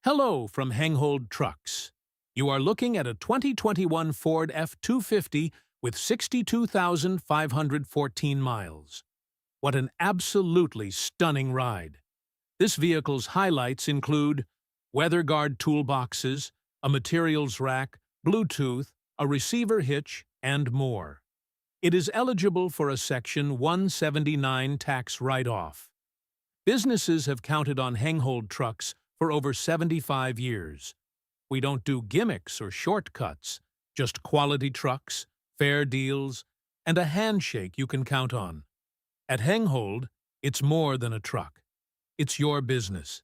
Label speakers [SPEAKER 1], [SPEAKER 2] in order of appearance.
[SPEAKER 1] Hello from Hengehold Trucks. You are looking at a 2021 Ford F250 with 62,514 miles. What an absolutely stunning ride. This vehicle's highlights include weather guard toolboxes, a materials rack, Bluetooth, a receiver hitch, and more. It is eligible for a Section 179 tax write-off. Businesses have counted on Hengehold Trucks for over 75 years. We don't do gimmicks or shortcuts, just quality trucks, fair deals, and a handshake you can count on. At Hengehold, it's more than a truck. It's your business.